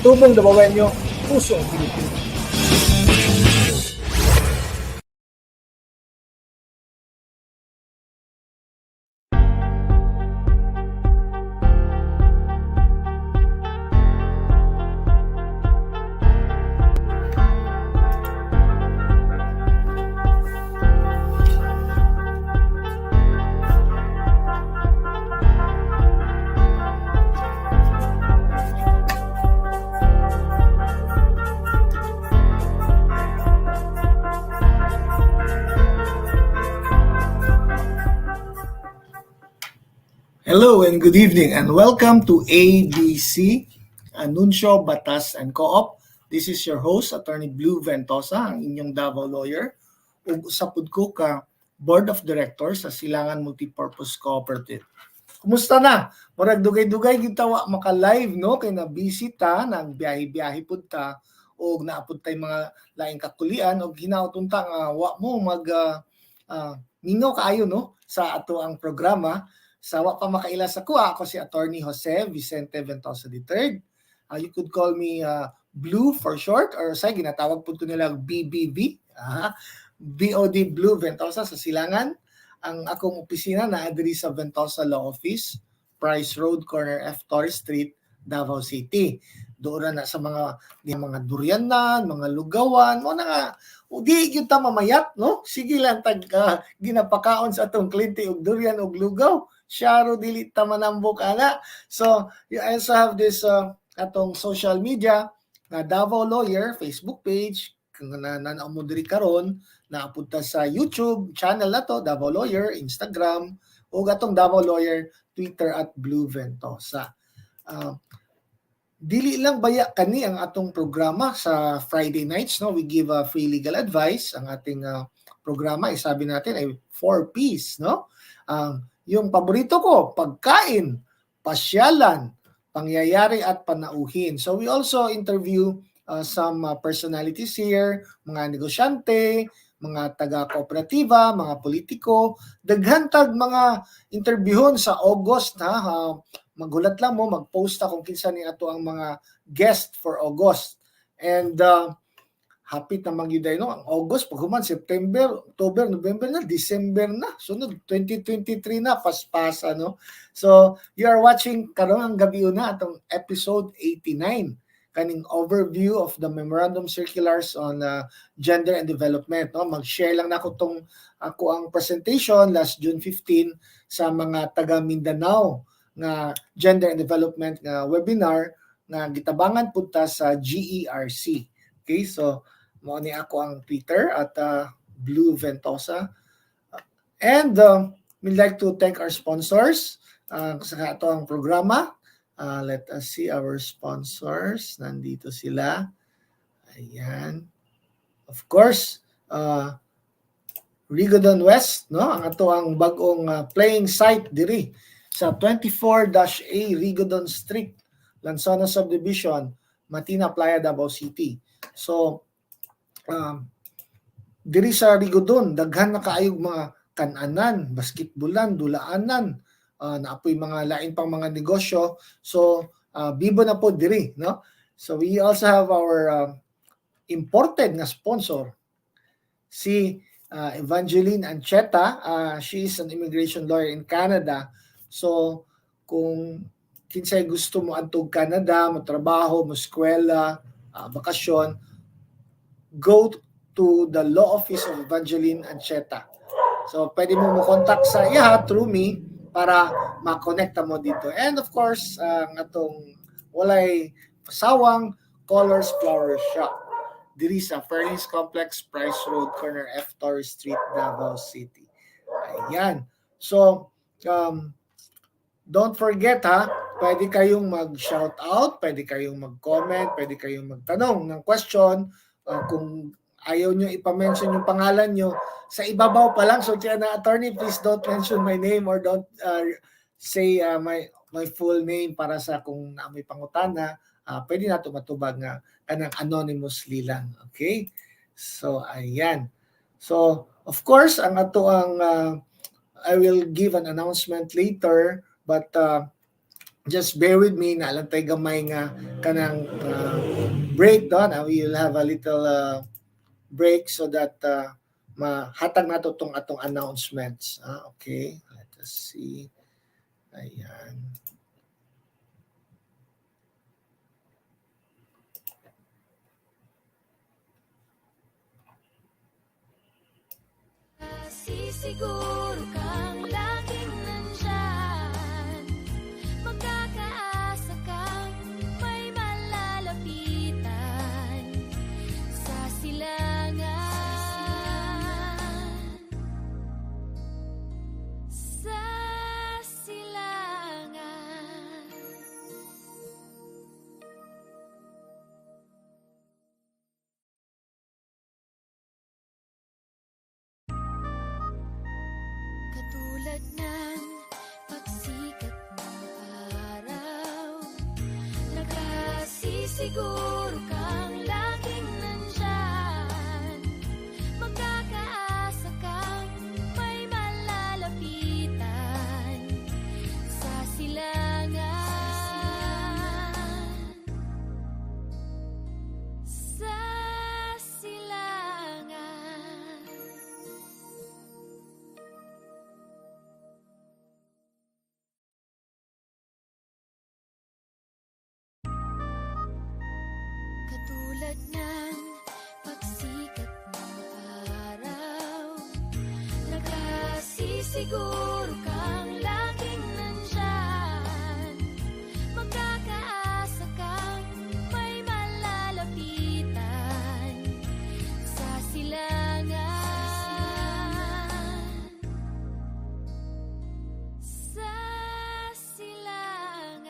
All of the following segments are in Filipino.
Tubong Dabawenyo, puso ang Pilipino. Hello and good evening and welcome to ABC, Anunsyo, Batas and Co-op. This is your host, Attorney Blue Ventosa, ang inyong Davao lawyer. Ug usapud ko ka Board of Directors sa Silangan Multipurpose Cooperative. Kumusta na? Murag dugay-dugay gyud tawa maka-live no kay na busy ta nang biyahe-biyahe pud ta og naapod tay mga laing kakulian og hinaot unta nga wa mo mag mingaw kaayo no sa ato ang programa. Sa wa pa makaila sa kuha, ako si Attorney Jose Vicente Ventosa III. You could call me Blue for short or sa ginatawag po ko nila BBV. BOD Blue Ventosa sa Silangan. Ang akong opisina na diri sa Ventosa Law Office, Price Road, corner F. Torres Street, Davao City. Doon na sa mga durianan, mga lugawan, mo na nga, di gyud ta mamayat, no? Sige lang tag ginapakaon sa atong kliyente og durian og lugaw. Syaro dili ta manambok ana. So, you also have this atong social media na Davao Lawyer Facebook page kung na mo diri karon, naapunta sa YouTube channel na to, Davao Lawyer, Instagram, o atong Davao Lawyer Twitter at Blue Ventosa. Dili lang baya kani ang atong programa sa Friday nights, no? We give free legal advice. Ang ating programa, sabi natin ay 4 Ps, no? Yung paborito ko, pagkain, pasyalan, pangyayari at panauhin. So we also interview some personalities here, mga negosyante, mga taga-kooperatiba, mga politiko. Daghantag mga interviewon sa August. Magulat lang mo, mag-post kung kinsa ni ato ang mga guest for August. And hapit na magyuday no, ang August, paghuman September, October, November na, December na. Sunod 2023 na, paspasa no. So, you are watching karon ang gabi na atong episode 89, kaning overview of the memorandum circulars on gender and development no. Mag-share lang nako tong ako ang presentation last June 15 sa mga taga Mindanao nga gender and development nga webinar nga gitabangan punta sa GERC. Okay, so mo ni ako ang Twitter at Blue Ventosa. And we'd like to thank our sponsors sa ato ang programa. Let us see our sponsors. Nandito sila. Ayan. Of course, Rigodon West, no? Ang ato ang bagong playing site diri sa 24-A Rigodon Street, Lanzona Subdivision, Matina Playa, Davao City. So, diri sa Rigodon, daghan na kaayog mga kananan, basketbulan, dulaanan, naapoy mga lain pang mga negosyo. So, bibo na po diri, no? So, we also have our imported nga sponsor. Si Evangeline Ancheta, she is an immigration lawyer in Canada. So, kung kinsay gusto mo antog Canada, mo trabaho, mo eskwela, bakasyon, go to the law office of Evangeline Ancheta. So, pwede mo contact sa iya through me para makonekta mo dito. And of course, ang atong walay pasawang Colors Flower Shop diri sa Furnace Complex, Price Road, corner F. Torres Street, Davao City. Ayan. So, don't forget pwede kayong mag-shout out, pwede kayong mag-comment, pwede kayong magtanong ng question. Kung ayaw nyo ipamention yung pangalan nyo, sa ibabaw pa lang, so na attorney, please don't mention my name or don't say my full name para sa kung may pangutana, pwede na matubag nga kanang anonymously lang. Okay? So, ayan. So, of course, ang ato ang I will give an announcement later, but just bear with me na lang tayo gamay nga kanang break doon. We will have a little break so that mahatag nato tong atong announcements. Okay, let us see. Ayan. Sisiguro kang laging nandyan, magkakaasa kang may malalapitan sa silangan. Sa silangan. Katulad ng pagsikat ng araw, nakasisiguro kang laging nandyan, magkakaasa kang may malalapitan sa silangan. Sa silangan. Katulad ng pagsikat ng araw, nakasisiguro kang laging nandyan, magkakaasa kang may malalapitan sa silangan. Sa silangan.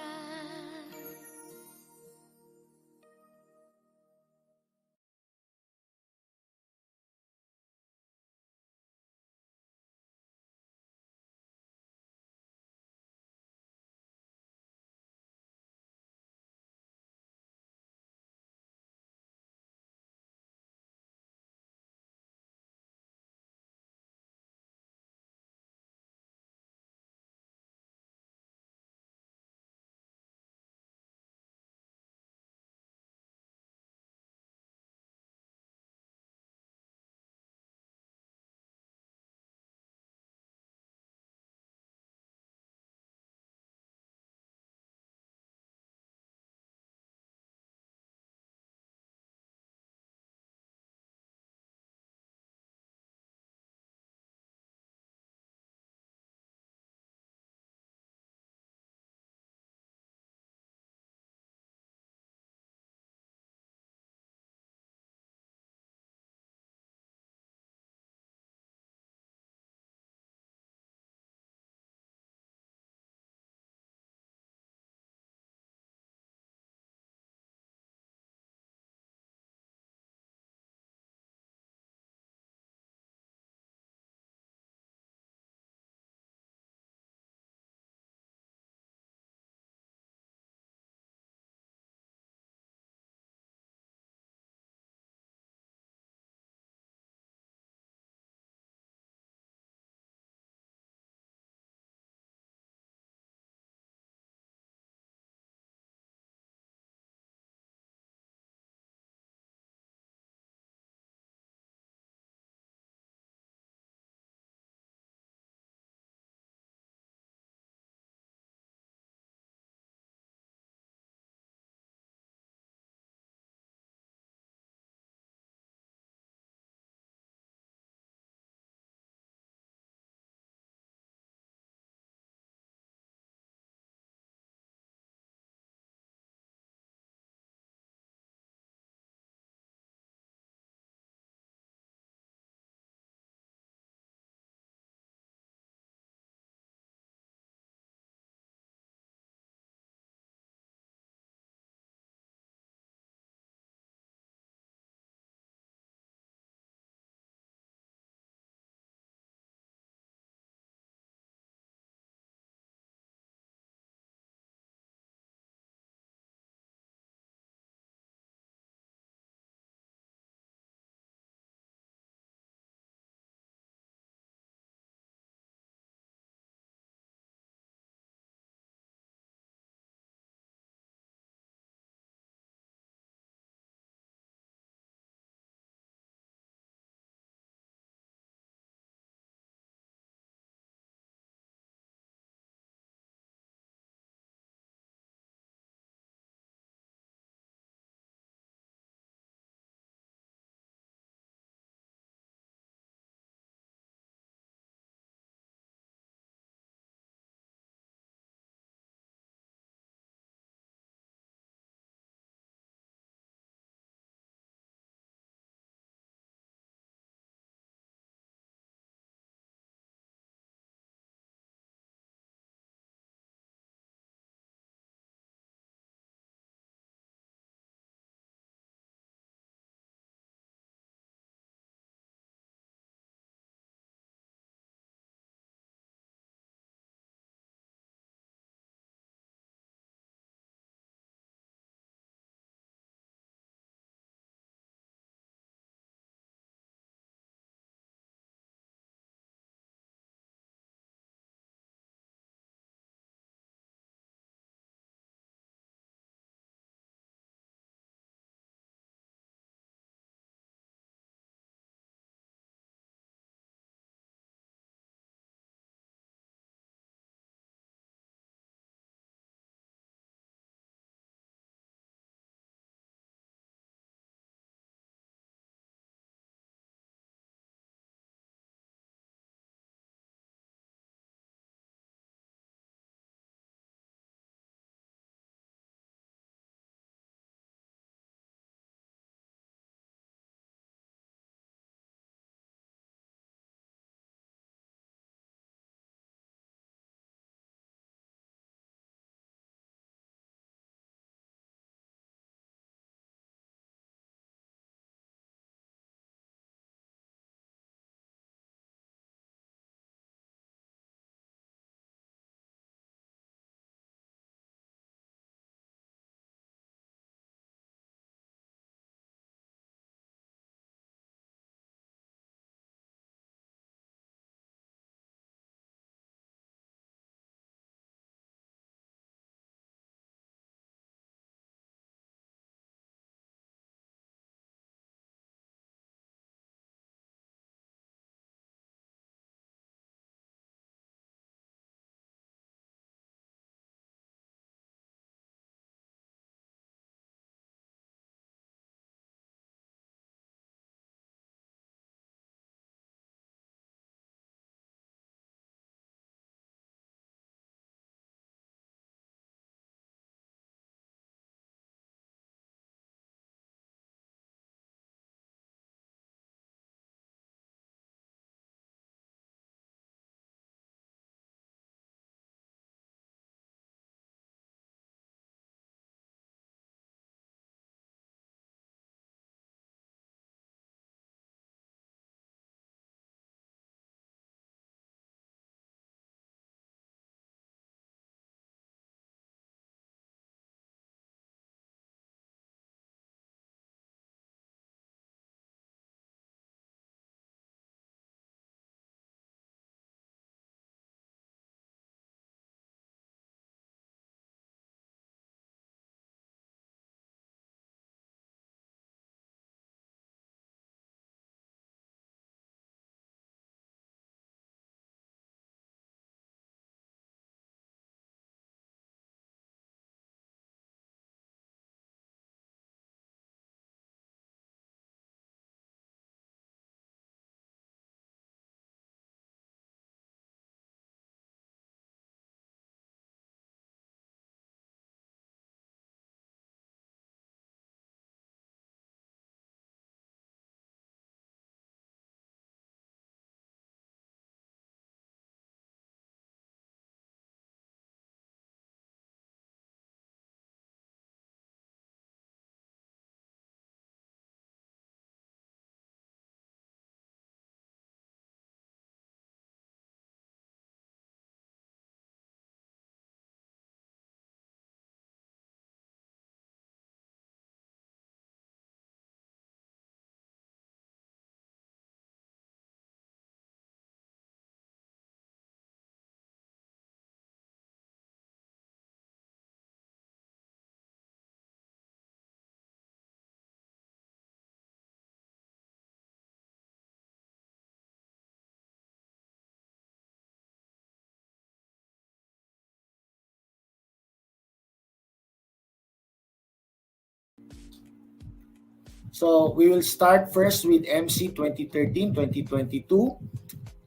So we will start first with MC 2013-2022.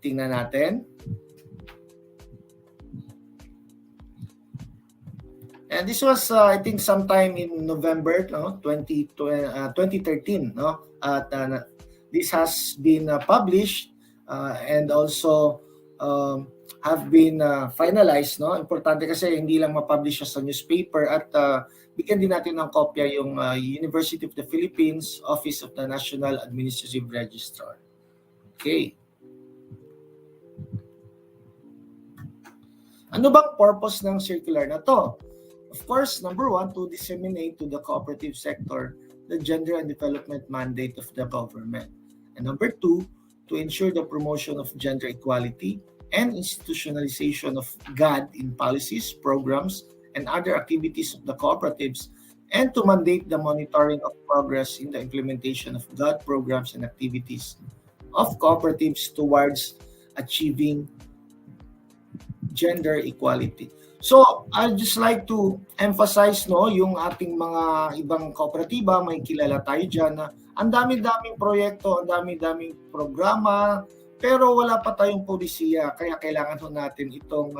Tingnan natin. And this was, I think, sometime in November 2013. No? At this has been published and also have been finalized. No? Importante kasi hindi lang ma-publish sa newspaper at bigyan din natin ng kopya yung University of the Philippines Office of the National Administrative Registrar. Okay. Ano bang purpose ng circular na to? Of course, number one, to disseminate to the cooperative sector the gender and development mandate of the government. And number two, to ensure the promotion of gender equality and institutionalization of GAD in policies, programs, and other activities of the cooperatives, and to mandate the monitoring of progress in the implementation of GAD programs and activities of cooperatives towards achieving gender equality. So, I'd just like to emphasize yung ating mga ibang kooperatiba, may kilala tayo dyan na ang dami-daming proyekto, ang dami-daming programa, pero wala pa tayong polisiya. Kaya kailangan natin itong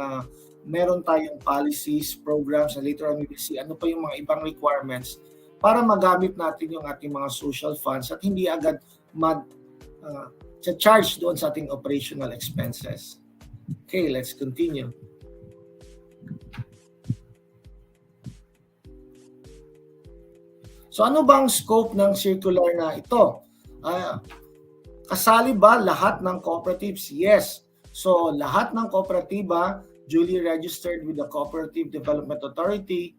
meron tayong policies, programs, and later on we will see ano pa yung mga ibang requirements para magamit natin yung ating mga social funds at hindi agad charge doon sa ating operational expenses. Okay, let's continue. So ano bang scope ng circular na ito? Kasali ba lahat ng cooperatives? Yes. So lahat ng kooperatiba duly registered with the Cooperative Development Authority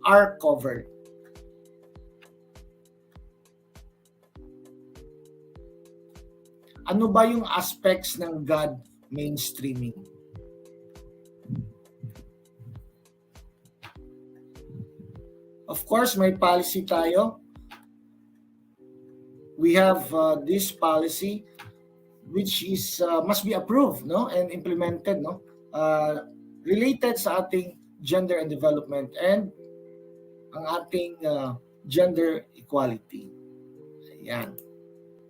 are covered. Ano ba yung aspects ng GAD mainstreaming? Of course, may policy tayo. We have this policy which is must be approved, no, and implemented, no, related sa ating gender and development and ang ating gender equality. Ayan.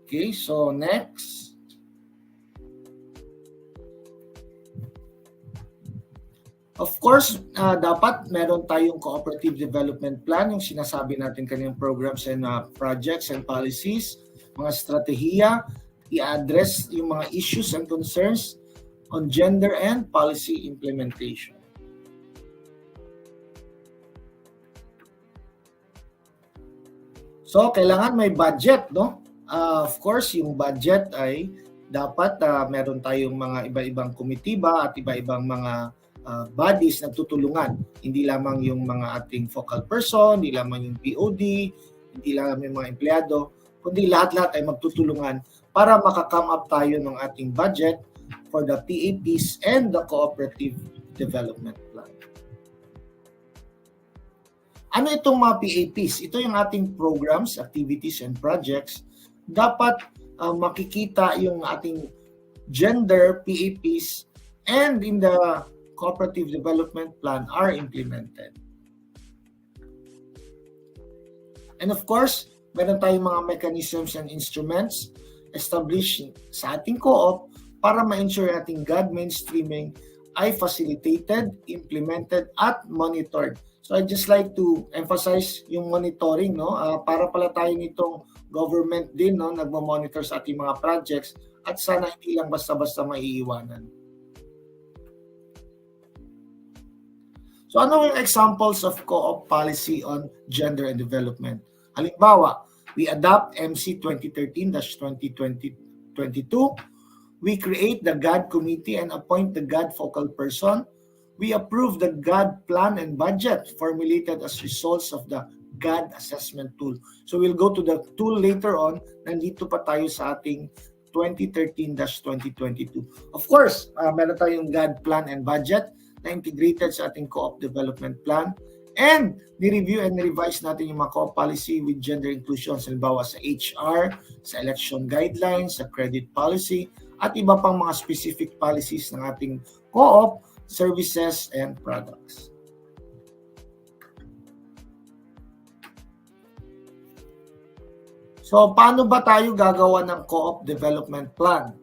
Okay, so next. Of course, dapat meron tayong cooperative development plan, yung sinasabi natin kanyang programs and projects and policies, mga strategiya, i-address yung mga issues and concerns on gender and policy implementation. So, kailangan may budget, no? Of course, yung budget ay dapat meron tayong mga iba-ibang komitiba at iba-ibang mga bodies na tutulungan. Hindi lamang yung mga ating focal person, hindi lamang yung BOD, hindi lamang yung mga empleyado, kundi lahat-lahat ay magtutulungan para maka-come up tayo ng ating budget for the PAPs and the Cooperative Development Plan. Ano itong mga PAPs? Ito yung ating programs, activities, and projects. Dapat makikita yung ating gender PAPs and in the Cooperative Development Plan are implemented. And of course, meron tayong mga mechanisms and instruments established sa ating co-op para ma-ensure nating GAD mainstreaming ay facilitated, implemented, at monitored. So I'd just like to emphasize yung monitoring, no? Para pala tayo nitong government din, no? Nagmo-monitor sa ating mga projects at sana hindi lang basta-basta maiiwanan. So ano yung examples of co-op policy on gender and development? Halimbawa, we adopt MC 2013-2022. We create the GAD committee and appoint the GAD focal person. We approve the GAD plan and budget formulated as results of the GAD assessment tool. So we'll go to the tool later on. Nandito pa tayo sa ating 2013-2022. Of course, meron tayong GAD plan and budget na integrated sa ating co-op development plan, and ni-review and revise natin yung mga co-op policy with gender inclusion, halimbawa sa HR, sa election guidelines, sa credit policy, at iba pang mga specific policies ng ating co-op, services, and products. So, paano ba tayo gagawa ng co-op development plan?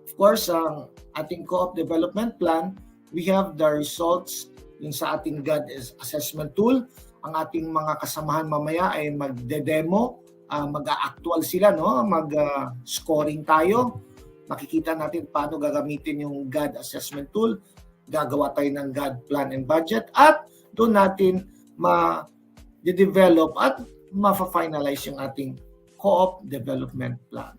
Of course, ang ating co-op development plan, we have the results yung sa ating GAD assessment tool. Ang ating mga kasamahan mamaya ay magde-demo, mag-actual sila, no? Mag-scoring tayo. Makikita natin paano gagamitin yung GAD assessment tool. Gagawa tayo ng GAD plan and budget at doon natin ma-develop at ma-finalize yung ating co-op development plan.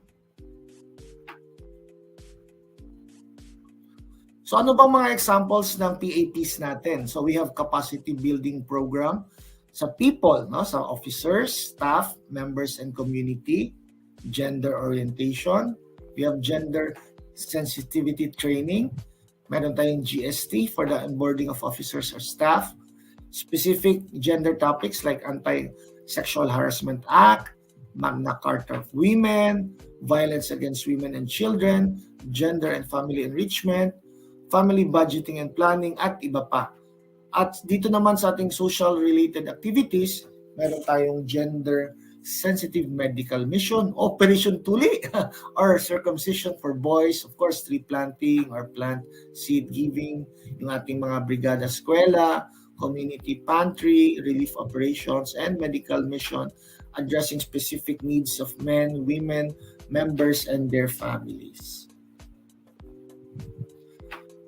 So ano bang mga examples ng PAPs natin? So we have capacity building program sa people, no? Sa officers, staff, members, and community. Gender orientation. We have gender sensitivity training. Meron tayong GST for the onboarding of officers or staff. Specific gender topics like Anti-Sexual Harassment Act, Magna Carta of Women, Violence Against Women and Children, Gender and Family Enrichment, Family Budgeting and Planning, at iba pa. At dito naman sa ating social-related activities, meron tayong gender-sensitive medical mission, Operation Tuli, or circumcision for boys, of course, tree planting or plant seed giving, yung ating mga brigada eskwela, community pantry, relief operations, and medical mission addressing specific needs of men, women, members, and their families.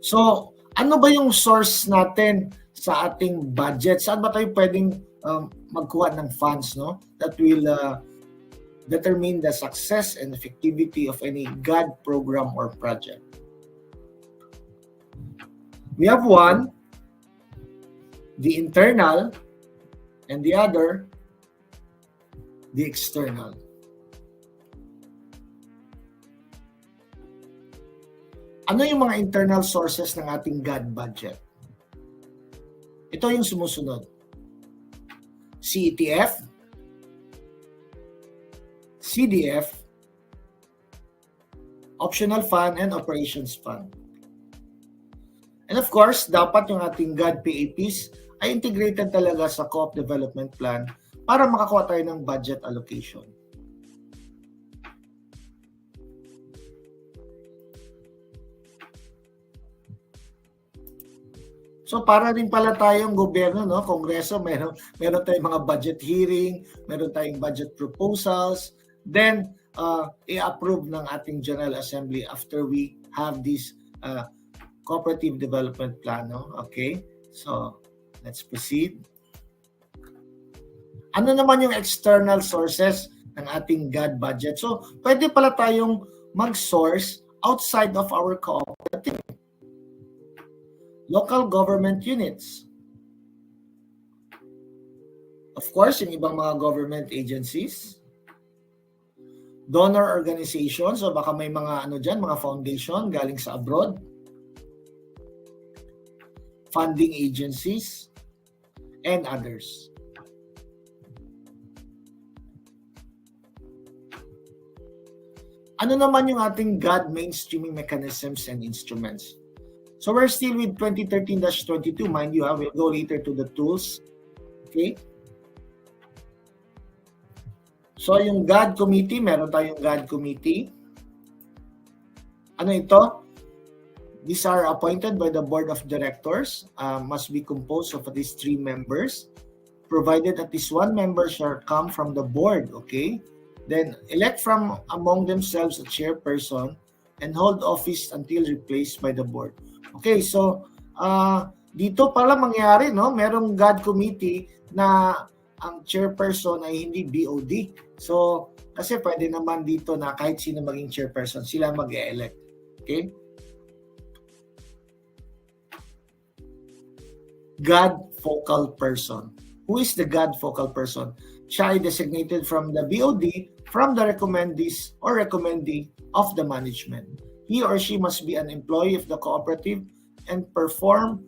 So, ano ba yung source natin sa ating budget? Saan ba tayo pwedeng magkuha ng funds, no? That will determine the success and effectivity of any GAD program or project. We have one, the internal, and the other, the external. Ano yung mga internal sources ng ating GAD budget? Ito yung sumusunod. CETF, CDF, Optional Fund, and Operations Fund. And of course, dapat yung ating GAD PAPs ay integrated talaga sa co-op development plan para makakuha tayo ng budget allocation. So para rin pala tayong gobyerno, no, kongreso, meron tayong mga budget hearing, meron tayong budget proposals, then i-approve ng ating General Assembly after we have this cooperative development plan, no? Okay? So, let's proceed. Ano naman yung external sources ng ating GAD budget? So, pwede pala tayong mag-source outside of our cooperative. Local government units. Of course, yung ibang mga government agencies. Donor organizations, so baka may mga mga foundation galing sa abroad. Funding agencies, and others. Ano naman yung ating GAD mainstreaming mechanisms and instruments? So we're still with 2013-22, mind you, we'll go later to the tools. Okay? So yung GAD committee, meron tayong GAD committee. Ano ito? These are appointed by the board of directors, must be composed of at least 3 members, provided at least 1 member shall come from the board, okay? Then elect from among themselves a chairperson and hold office until replaced by the board. Okay, so dito pala mangyari, no? Merong GAD committee na ang chairperson ay hindi BOD. So, kasi pwede naman dito na kahit sino maging chairperson, sila mag-e-elect. Okay? GAD focal person. Who is the GAD focal person? Siya ay designated from the BOD, from the recommendees or recommendee of the management. He or she must be an employee of the cooperative and perform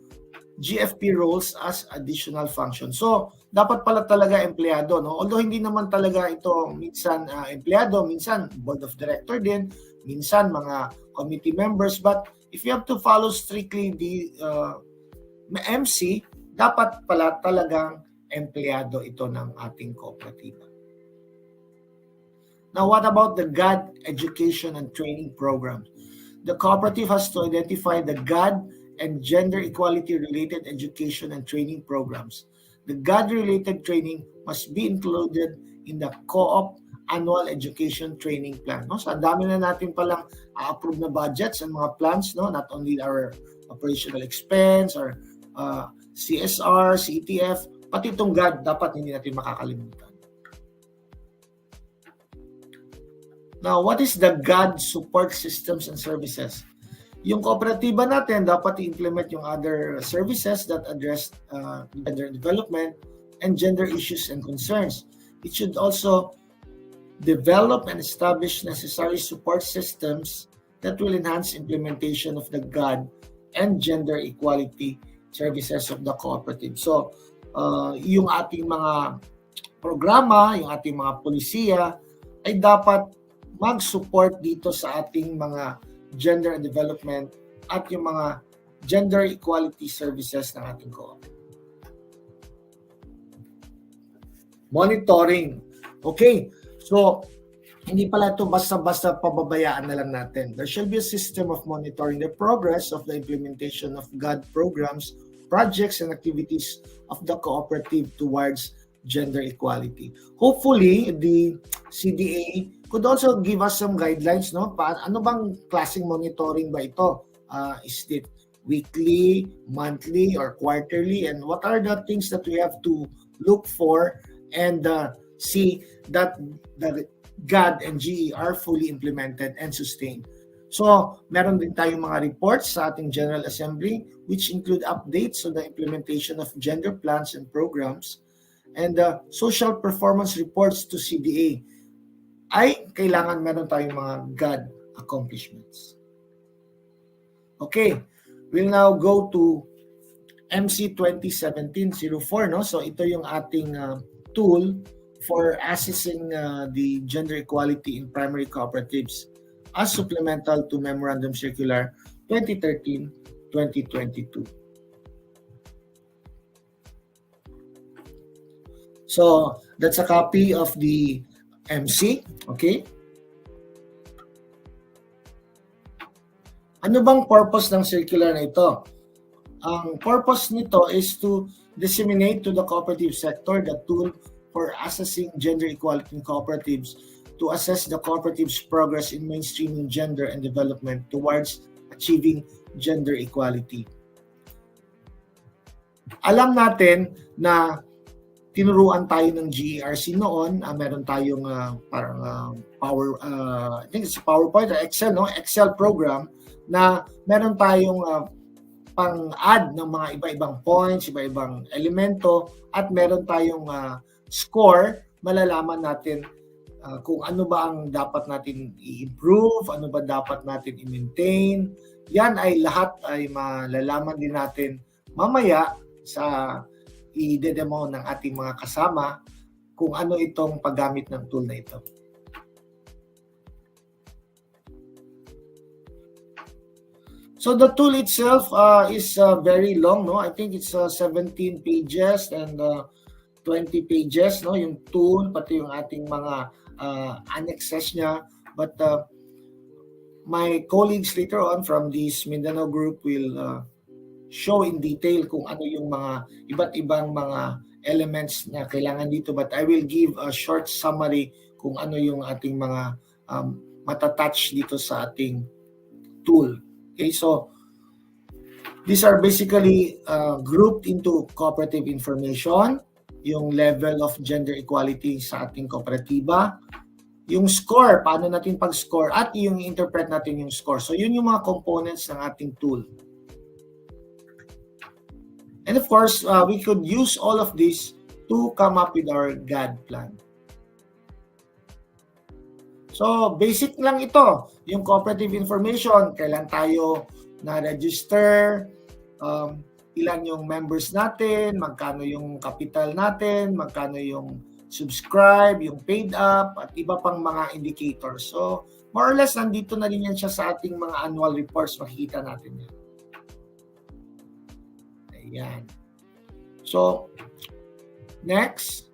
GFP roles as additional function. So, dapat pala talaga empleyado, no? Although hindi naman talaga ito minsan empleyado, minsan board of director din, minsan mga committee members, but if you have to follow strictly the MC, dapat pala talagang empleyado ito ng ating kooperatiba. Now, what about the GAD education and training program? The cooperative has to identify the GAD and gender equality related education and training programs. The GAD related training must be included in the co-op annual education training plan. No? So, ang dami na natin palang approve na budgets and mga plans, no? Not only our operational expense or CSR, CETF, pati itong GAD dapat hindi natin makakalimutan. Now, what is the GAD support systems and services? Yung kooperatiba natin dapat i-implement yung other services that address gender development and gender issues and concerns. It should also develop and establish necessary support systems that will enhance implementation of the GAD and gender equality services of the cooperative. So, yung ating mga programa, yung ating mga polisiya ay dapat mag-support dito sa ating mga gender and development at yung mga gender equality services ng ating co-op. Monitoring. Okay, so hindi pala ito basta-basta pababayaan na lang natin. There should be a system of monitoring the progress of the implementation of GAD programs, projects, and activities of the cooperative towards gender equality. Hopefully, the CDA could also give us some guidelines, no? Ano bang klaseng monitoring ba ito? Is it weekly, monthly, or quarterly? And what are the things that we have to look for and see that the GAD and GE are fully implemented and sustained? So, meron din tayong mga reports sa ating General Assembly which include updates on the implementation of gender plans and programs, and social performance reports to CDA ay kailangan meron tayong mga GAD accomplishments. Okay, we'll now go to MC 2017-04, no? So ito yung ating tool for assessing the gender equality in primary cooperatives as supplemental to Memorandum Circular 2013-2022. So that's a copy of the MC, okay? Ano bang purpose ng circular na ito? Ang purpose nito is to disseminate to the cooperative sector the tool for assessing gender equality in cooperatives, to assess the cooperative's progress in mainstreaming gender and development towards achieving gender equality. Alam natin na tinuruan tayo ng GERC noon, meron tayong parang I think it's PowerPoint or Excel, no? Excel program na meron tayong pang-add ng mga iba-ibang points, iba-ibang elemento, at meron tayong score. Malalaman natin kung ano ba ang dapat natin i-improve, ano ba dapat natin i-maintain. Yan ay lahat ay malalaman din natin mamaya sa i-demo ng ating mga kasama kung ano itong paggamit ng tool na ito. So the tool itself is very long, no? I think it's 17 pages and 20 pages, no? Yung tool, pati yung ating mga annexes niya. But my colleagues later on from this Mindanao group will show in detail kung ano yung mga iba't ibang mga elements na kailangan dito, but I will give a short summary kung ano yung ating mga matatouch dito sa ating tool. Okay, so these are basically grouped into cooperative information, yung level of gender equality sa ating kooperatiba, yung score, paano natin pag-score, at yung interpret natin yung score. So yun yung mga components ng ating tool. And of course, we could use all of this to come up with our GAD plan. So, basic lang ito. Yung cooperative information, kailan tayo na-register, ilan yung members natin, magkano yung capital natin, magkano yung subscribe, yung paid up, at iba pang mga indicators. So, more or less, nandito na rin yan siya sa ating mga annual reports. Makikita natin yan. Ayan. So, next.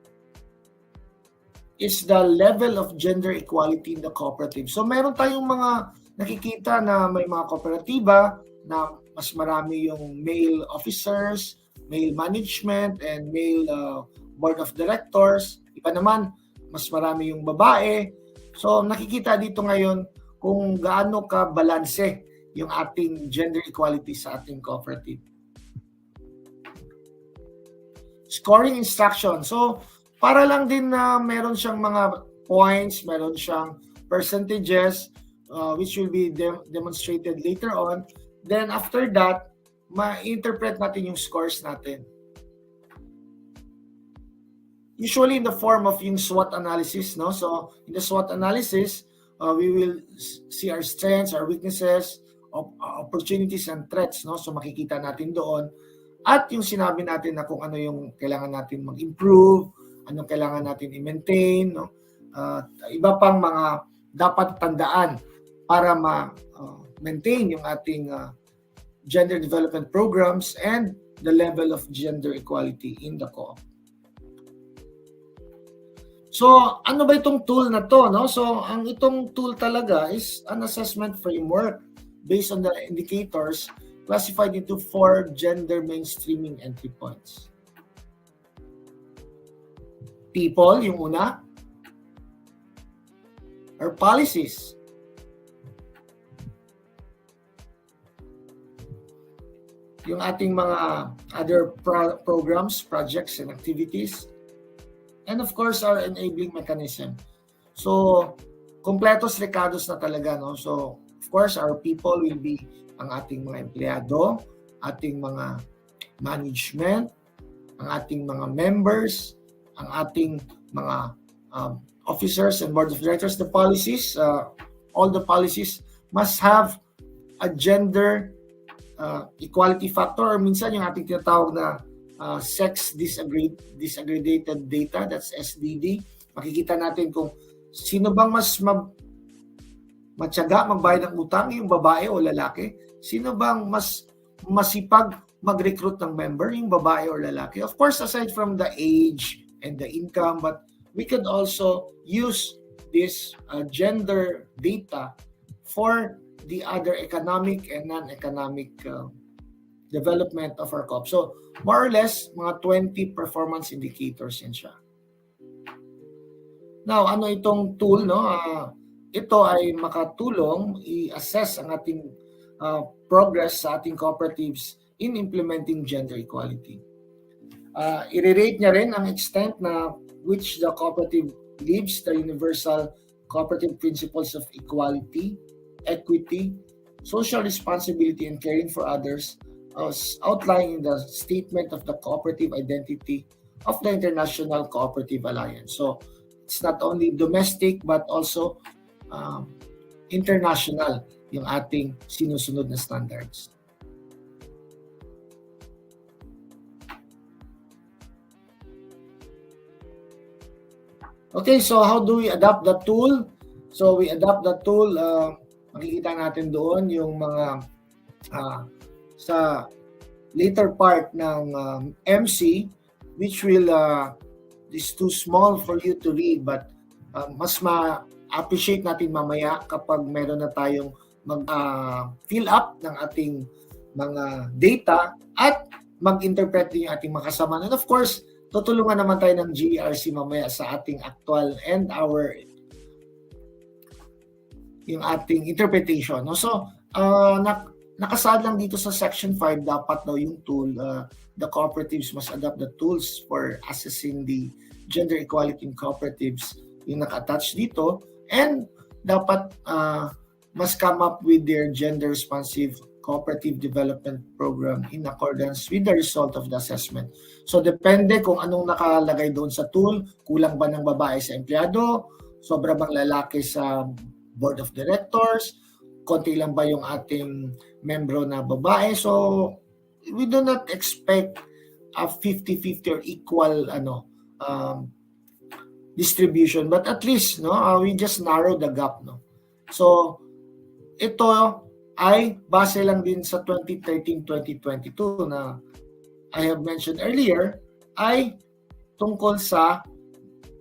is the level of gender equality in the cooperative. So meron tayong mga nakikita na may mga kooperatiba na mas marami yung male officers, male management, and male board of directors. Iba naman, mas marami yung babae. So nakikita dito ngayon kung gaano ka balanse yung ating gender equality sa ating cooperative. Scoring instruction. So para lang din na meron siyang mga points, meron siyang percentages, which will be demonstrated later on. Then after that, ma-interpret natin yung scores natin. Usually in the form of yung SWOT analysis, no? So in the SWOT analysis, we will see our strengths, our weaknesses, opportunities and threats, no? So makikita natin doon. At yung sinabi natin na kung ano yung kailangan natin mag-improve, anong kailangan natin i-maintain, no? Iba pang mga dapat tandaan para ma-maintain yung ating gender development programs and the level of gender equality in the co-op. So, ano ba itong tool na to, no? So, ang itong tool talaga is an assessment framework based on the indicators classified into 4 gender mainstreaming entry points. People, yung una. Or policies. Yung ating mga other programs, projects, and activities. And of course, our enabling mechanism. So, kompletos rekados na talaga, no? So, of course, our people will be ang ating mga empleyado, ating mga management, ang ating mga members, ang ating mga officers and board of directors. The policies, all the policies must have a gender equality factor, or minsan yung ating tinatawag na sex disaggregated data, that's SDD. Makikita natin kung sino bang mas matyaga magbayad ng utang, yung babae o lalaki. Sino bang mas masipag mag-recruit ng member, yung babae or lalaki. Of course, aside from the age and the income, but we could also use this gender data for the other economic and non-economic development of our co-op. So, more or less, mga 20 performance indicators yan siya. Now, ano itong tool, no? Ito ay makatulong i-assess ang ating progress sa ating cooperatives in implementing gender equality. I-rate niya rin ang extent na which the cooperative lives the universal cooperative principles of equality, equity, social responsibility, and caring for others, as outlined in the statement of the cooperative identity of the International Cooperative Alliance. So it's not only domestic but also international yung ating sinusunod na standards. Okay, so how do we adapt the tool? So we adapt the tool, makikita natin doon yung mga sa later part ng MC, which will is too small for you to read, but mas ma-appreciate natin mamaya kapag meron na tayong mag-fill up ng ating mga data at mag-interpret din yung ating mga kasama. And of course, tutulungan naman tayo ng GERC mamaya sa ating actual and yung ating interpretation. No? So, nakasaad lang dito sa section 5, dapat daw yung tool, the cooperatives must adopt the tools for assessing the gender equality in cooperatives, yung naka-attach dito, and dapat must come up with their gender responsive cooperative development program in accordance with the result of the assessment. So depende kung anong nakalagay doon sa tool, kulang ba ng babae sa empleyado, sobra bang lalaki sa board of directors, konti lang ba yung ating membro na babae. So we do not expect a 50-50 or equal distribution, but at least we just narrow the gap. So ito ay base lang din sa 2013-2022 na I have mentioned earlier, ay tungkol sa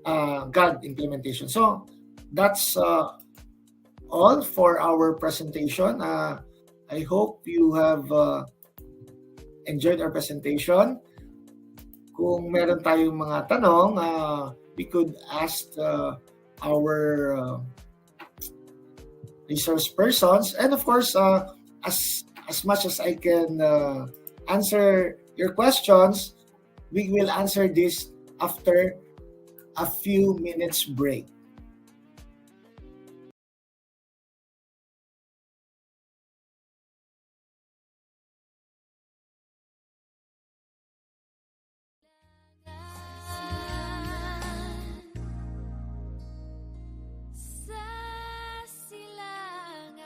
GAD implementation. So that's all for our presentation. I hope you have enjoyed our presentation. Kung meron tayong mga tanong, we could ask our resource persons, and of course, as much as I can answer your questions, we will answer this after a few minutes break. Sa silangan.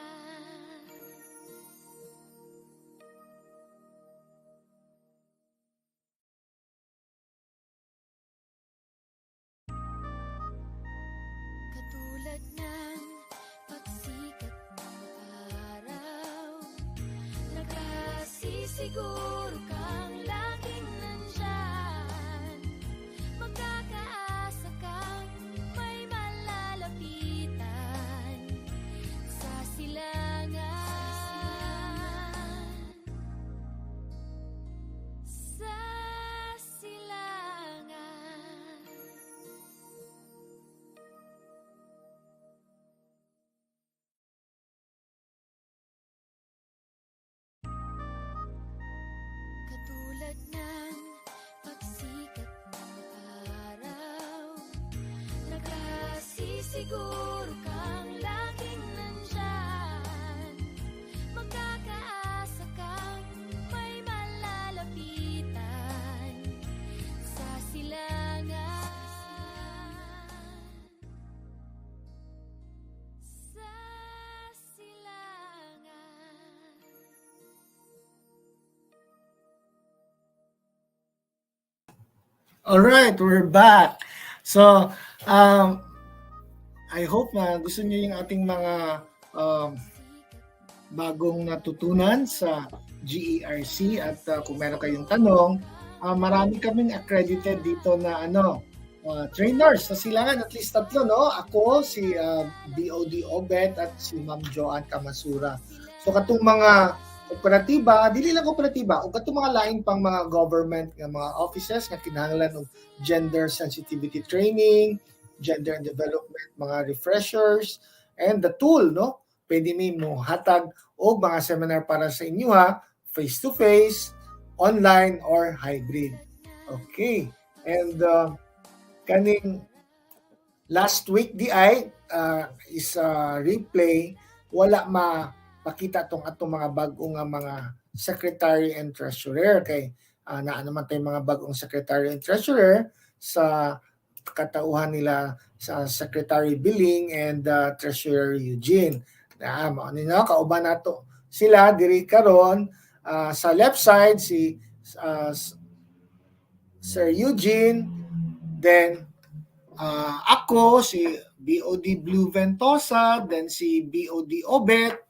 Katulad ng pagsikat ng araw, nakasisiguro kang laging nandyan. Magkakaasa kang may malalapitan sa silangan. Sa silangan. Katulad ng pagsikat ng araw, nakasisiguro kang laging nandyan. Magkakaasa kang may malalapitan sa silangan. Sa silangan. All right, we're back. So, I hope na gusto niyo yung ating mga bagong natutunan sa GERC, at kung meron kayong tanong, marami kaming accredited dito na trainers sa silangan, at least 3, no? Ako, si BOD Obet, at si Ma'am Joanne Kamasura. So katong mga kooperatiba, dili lang kooperatiba, o katong mga lain pang mga government nga mga offices nga kinahanglan og gender sensitivity training, gender and development, mga refreshers, and the tool, no? Pwede mi mo hatag og mga seminar para sa inyo, ha, face to face, online, or hybrid. Okay. And kaning last week di ay is replay, wala mapakita tong atong mga bagong mga secretary and treasurer, kay naa naman tayong mga bagong secretary and treasurer sa katauhan nila sa Secretary Billing and Treasurer Eugene. Mao nino kauban nato sila diri karon, sa left side si Sir Eugene, then ako si BOD Blue Ventosa, then si BOD Obet,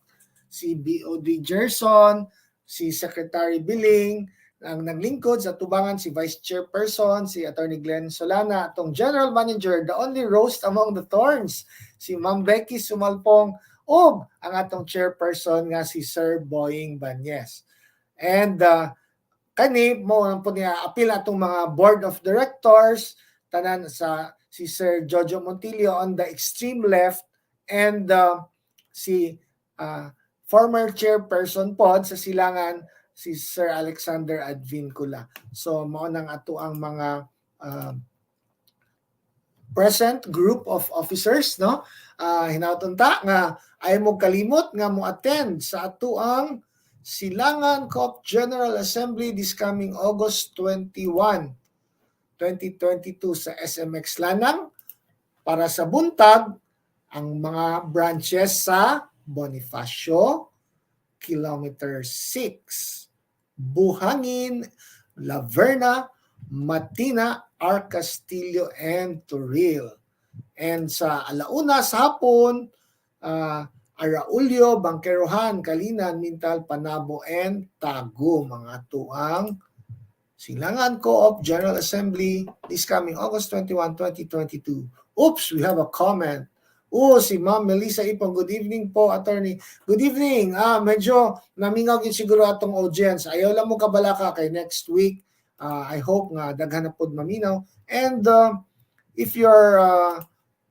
si BOD Gerson, si Secretary Billing, ang naglingkod sa tubangan si Vice Chairperson, si Attorney Glenn Solana, atong General Manager, the only roast among the thorns, si Ma'am Becky Sumalpong, o ang atong Chairperson nga si Sir Boying Banyes. And kani mo po niya apil atong mga Board of Directors, tanan sa si Sir Jojo Montillo on the extreme left, and si former chairperson pod sa silangan, si Sir Alexander Advincula. So mao nang ato ang mga present group of officers, no? Hinaut ta nga ay mo kalimot nga mo attend sa ato ang Silangan COP General Assembly this coming August 21, 2022 sa SMX Lanang, para sa buntag ang mga branches sa Bonifacio, Kilometer 6, Buhangin, Laverna, Matina, Arcastillo, and Turil. And sa alauna sa hapon, Araulio, Bangkerohan, Kalinan, Mintal, Panabo, and Tago, mga tuang Silangan Co-op General Assembly this coming August 21, 2022. Oops, we have a comment. Si Ma'am Melissa Ipong, good evening po, attorney. Good evening. Medyo namingaw yun siguro atong audience. Ayaw lang mo kabalaka kay next week. I hope nga daghan na pod maminaw. And if you're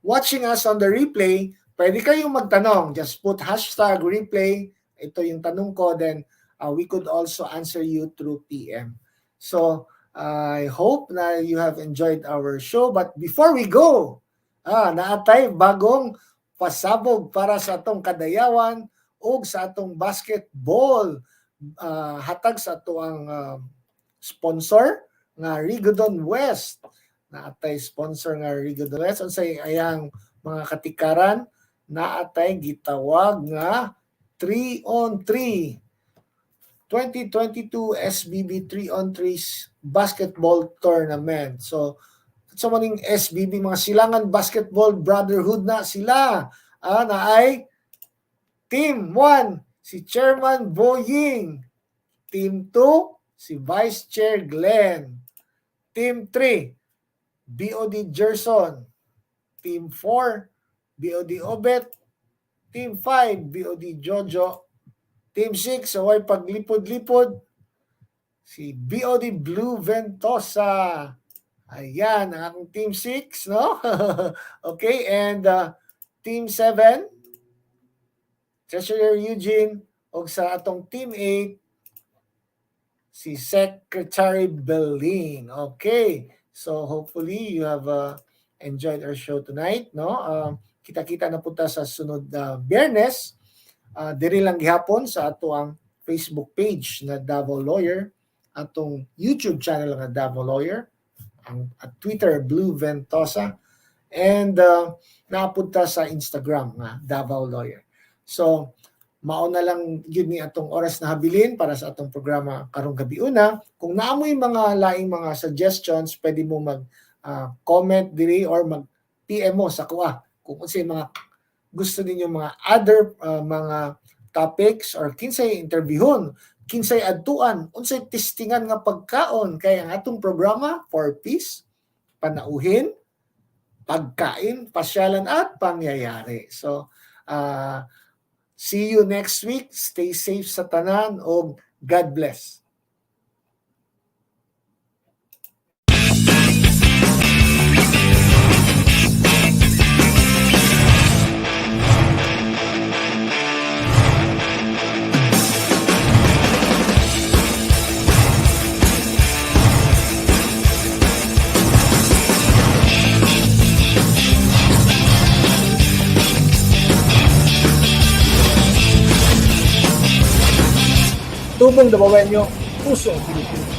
watching us on the replay, pwede kayong magtanong. Just put hashtag replay. Ito yung tanong ko. Then we could also answer you through PM. So, I hope na you have enjoyed our show. But before we go, naatay bagong pasabog para sa atong kadayawan o sa atong basketball. Hatag sa atong sponsor nga Rigodon West. Naatay sponsor nga Rigodon West. Unsay ayang mga katikaran, naatay gitawag nga 3-on-3. 2022 SBB 3-on-3 basketball tournament. So, sa maning SBB, mga Silangan Basketball Brotherhood na sila. Na ay Team 1, si Chairman Boying. Team 2, si Vice Chair Glenn. Team 3, BOD Gerson. Team 4, BOD Obet. Team 5, BOD Jojo. Team 6, away paglipod-lipod, si BOD Blue Ventosa. Ayan, ang aking Team 6, no? Okay, and Team 7, Treasurer Eugene, o sa atong Team 8, si Secretary Belin. Okay, so hopefully you have enjoyed our show tonight, no? Kita-kita na punta sa sunod Biyernes. Diri lang gihapon sa ato ang Facebook page na Davao Lawyer, atong YouTube channel nga Davao Lawyer, ang Twitter Blue Ventosa, and napunta sa Instagram nga Davao Lawyer. So mao na lang yun ni atong oras na habilin para sa atong programa karong gabi una. Kung naamoy mga laing mga suggestions, pwede mo mag comment diri or mag PM mo sa kuha kung unsay mga gusto ninyo mga other mga topics or kinsay interviewon, kinsay adtuan, unsay testingan nga pagkaon kay ang atong programa 4Ps, panauhin, pagkain, pasyalan at pangyayari. So see you next week. Stay safe sa tanan o God bless. Tubong Dabawenyo, Puso Pilipino.